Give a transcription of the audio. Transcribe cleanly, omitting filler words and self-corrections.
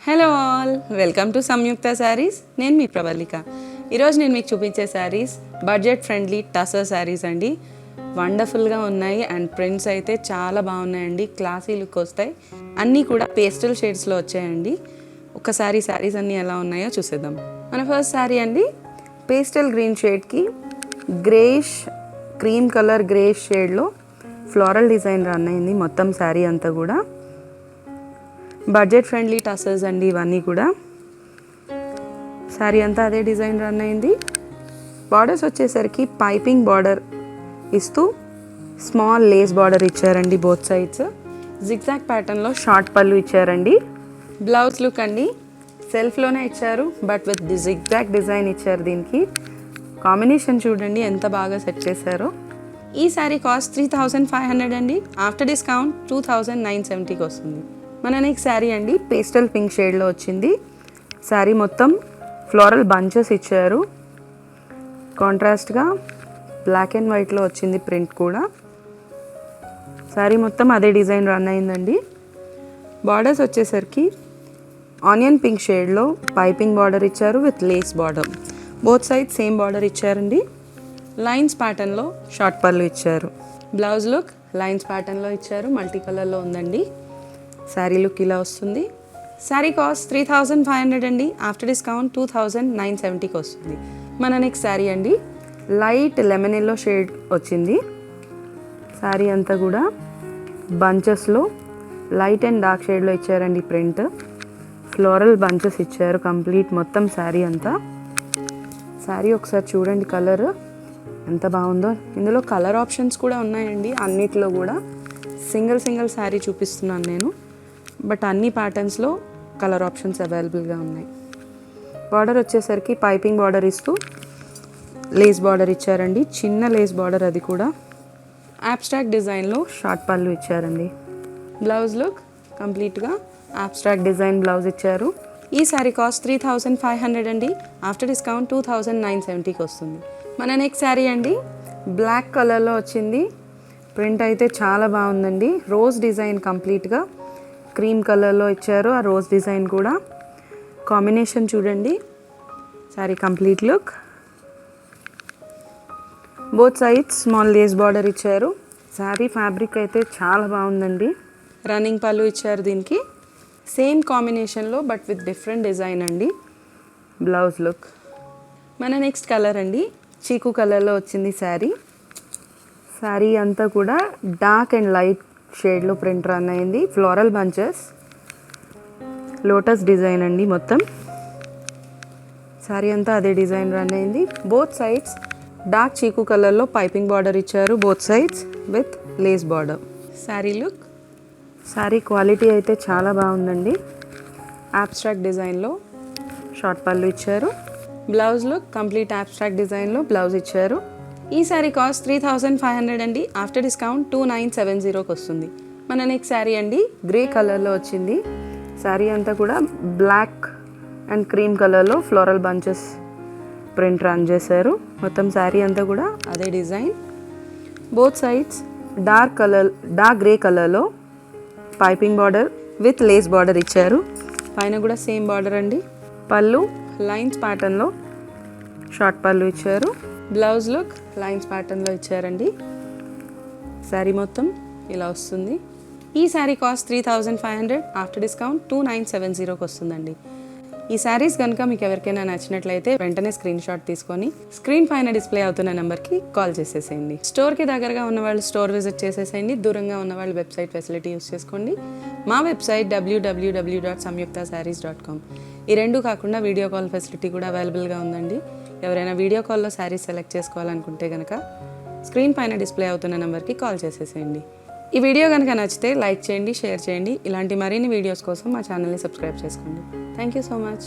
Hello all, welcome to సంయుక్త శారీస్. నేను మీ ప్రవళిక. ఈరోజు నేను మీకు చూపించే శారీస్ బడ్జెట్ ఫ్రెండ్లీ టసర్ శారీస్ అండి. వండర్ఫుల్గా ఉన్నాయి అండ్ ప్రింట్స్ అయితే చాలా బాగున్నాయండి. క్లాసీ లుక్ వస్తాయి. అన్నీ కూడా పేస్టల్ షేడ్స్లో వచ్చాయండి. ఒకసారి శారీస్ అన్నీ ఎలా ఉన్నాయో చూసేద్దాం. మన ఫస్ట్ శారీ అండి, పేస్టల్ గ్రీన్ షేడ్కి గ్రేష్ క్రీమ్ కలర్ గ్రేష్ షేడ్లో ఫ్లోరల్ డిజైన్ రన్ అయింది. మొత్తం శారీ అంతా కూడా బడ్జెట్ ఫ్రెండ్లీ టసర్స్ అండి. ఇవన్నీ కూడా శారీ అంతా అదే డిజైన్ రన్ అయింది. బార్డర్స్ వచ్చేసరికి పైపింగ్ బార్డర్ ఇస్తూ స్మాల్ లేస్ బార్డర్ ఇచ్చారండి బోత్ సైడ్స్. జిగ్జాగ్ ప్యాటర్న్లో షార్ట్ పళ్ళు ఇచ్చారండి. బ్లౌజ్ లుక్ అండి సెల్ఫ్లోనే ఇచ్చారు, బట్ విత్ జిగ్జాగ్ డిజైన్ ఇచ్చారు. దీనికి కాంబినేషన్ చూడండి ఎంత బాగా సెట్ చేశారో. ఈ శారీ కాస్ట్ 3500 అండి. ఆఫ్టర్ డిస్కౌంట్ 2970కి వస్తుంది. మన నెక్స్ట్ శారీ అండి, పేస్టల్ పింక్ షేడ్లో వచ్చింది. శారీ మొత్తం ఫ్లోరల్ బంచెస్ ఇచ్చారు. కాంట్రాస్ట్గా బ్లాక్ అండ్ వైట్లో వచ్చింది ప్రింట్ కూడా. శారీ మొత్తం అదే డిజైన్ రన్ అయిందండి. బార్డర్స్ వచ్చేసరికి ఆనియన్ పింక్ షేడ్లో పైపింగ్ బార్డర్ ఇచ్చారు with lace border. Both side same border ఇచ్చారండి. లైన్స్ ప్యాటర్న్లో షార్ట్ పళ్ళు ఇచ్చారు. బ్లౌజ్ లుక్ లైన్స్ ప్యాటర్న్లో ఇచ్చారు, మల్టీ కలర్లో ఉందండి. శారీ లుక్ ఇలా వస్తుంది. శారీ కాస్ట్ 3500 అండి. ఆఫ్టర్ డిస్కౌంట్ 2970కి వస్తుంది. మన నెక్స్ట్ శారీ అండి, లైట్ లెమన్ ఎల్లో షేడ్ వచ్చింది. శారీ అంతా కూడా బంచెస్లో లైట్ అండ్ డార్క్ షేడ్లో ఇచ్చారండి ప్రింట్. ఫ్లోరల్ బంచెస్ ఇచ్చారు కంప్లీట్ మొత్తం శారీ అంతా. శారీ ఒకసారి చూడండి, కలర్ ఎంత బాగుందో. ఇందులో కలర్ ఆప్షన్స్ కూడా ఉన్నాయండి. అన్నిట్లో కూడా సింగిల్ శారీ చూపిస్తున్నాను నేను, బట్ అన్ని ప్యాటర్న్స్లో కలర్ ఆప్షన్స్ అవైలబుల్గా ఉన్నాయి. బార్డర్ వచ్చేసరికి పైపింగ్ బార్డర్ ఇస్తూ లేస్ బార్డర్ ఇచ్చారండి. చిన్న లేస్ బార్డర్, అది కూడా అబ్స్ట్రాక్ట్ డిజైన్లో షార్ట్ పళ్ళు ఇచ్చారండి. బ్లౌజ్ లుక్ కంప్లీట్గా అబ్స్ట్రాక్ట్ డిజైన్ బ్లౌజ్ ఇచ్చారు. ఈ శారీ కాస్ట్ 3500 అండి. ఆఫ్టర్ డిస్కౌంట్ 2970కి వస్తుంది. మన నెక్స్ట్ శారీ అండి, బ్లాక్ కలర్లో వచ్చింది. ప్రింట్ అయితే చాలా బాగుందండి. రోజ్ డిజైన్ కంప్లీట్గా క్రీమ్ కలర్లో ఇచ్చారు. ఆ రోజ్ డిజైన్ కూడా కాంబినేషన్ చూడండి. Sari complete look. Both sides small Lay's border ఇచ్చారు. శారీ ఫ్యాబ్రిక్ అయితే చాలా బాగుందండి. రన్నింగ్ పళ్ళు ఇచ్చారు దీనికి. సేమ్ కాంబినేషన్లో బట్ విత్ డిఫరెంట్ డిజైన్ అండి. Blouse look. మన నెక్స్ట్ కలర్ అండి, చీకు కలర్లో వచ్చింది శారీ. శారీ అంతా కూడా డార్క్ అండ్ లైట్ షేడ్లో ప్రింట్ రన్ అయింది. ఫ్లోరల్ బంచెస్, లోటస్ డిజైన్ అండి మొత్తం. శారీ అంతా అదే డిజైన్ రన్ అయింది. బోత్ సైడ్స్ డార్క్ చీకు కలర్లో పైపింగ్ బార్డర్ ఇచ్చారు, both sides with lace border. Sari look. Sari quality అయితే చాలా బాగుందండి. అబ్స్ట్రాక్ట్ డిజైన్లో షార్ట్ పళ్ళు ఇచ్చారు. బ్లౌజ్ లుక్ కంప్లీట్ అబ్స్ట్రాక్ట్ డిజైన్లో బ్లౌజ్ ఇచ్చారు. ఈ శారీ కాస్ట్ 3500 అండి. ఆఫ్టర్ డిస్కౌంట్ 2970కి వస్తుంది. మన నెక్స్ట్ శారీ అండి, గ్రే కలర్లో వచ్చింది. శారీ అంతా కూడా బ్లాక్ అండ్ క్రీమ్ కలర్లో ఫ్లోరల్ బంచెస్ ప్రింట్ రన్ చేశారు. మొత్తం శారీ అంతా కూడా అదే design. Both sides dark grey కలర్లో piping border with lace border ఇచ్చారు. పైన కూడా సేమ్ బార్డర్ అండి. పళ్ళు లైన్స్ ప్యాటర్న్లో షార్ట్ పళ్ళు ఇచ్చారు. బ్లౌజ్ లుక్ లైన్స్ ప్యాటర్న్లో ఇచ్చారండి. శారీ మొత్తం ఇలా వస్తుంది. ఈ శారీ కాస్ట్ 3500. ఆఫ్టర్ డిస్కౌంట్ 2970కి వస్తుందండి. ఈ శారీస్ కనుక మీకు ఎవరికైనా నచ్చినట్లయితే వెంటనే స్క్రీన్ షాట్ తీసుకొని స్క్రీన్ పైన డిస్ప్లే అవుతున్న నెంబర్కి కాల్ చేసేసేయండి. స్టోర్కి దగ్గరగా ఉన్న వాళ్ళు స్టోర్ విజిట్ చేసేసేయండి. దూరంగా ఉన్న వాళ్ళు వెబ్సైట్ ఫెసిలిటీ యూస్ చేసుకోండి. మా వెబ్సైట్ www.samyuktasarees.com. ఈ రెండు కాకుండా వీడియో కాల్ ఫెసిలిటీ కూడా అవైలబుల్గా ఉందండి. ఎవరైనా వీడియో కాల్లో శారీస్ సెలెక్ట్ చేసుకోవాలనుకుంటే కనుక స్క్రీన్ పైన డిస్ప్లే అవుతున్న నెంబర్కి కాల్ చేసేసేయండి. ఈ వీడియో కనుక నచ్చితే లైక్ చేయండి, షేర్ చేయండి. ఇలాంటి మరిన్ని వీడియోస్ కోసం మా ఛానల్ని సబ్స్క్రైబ్ చేసుకోండి. Thank you so much.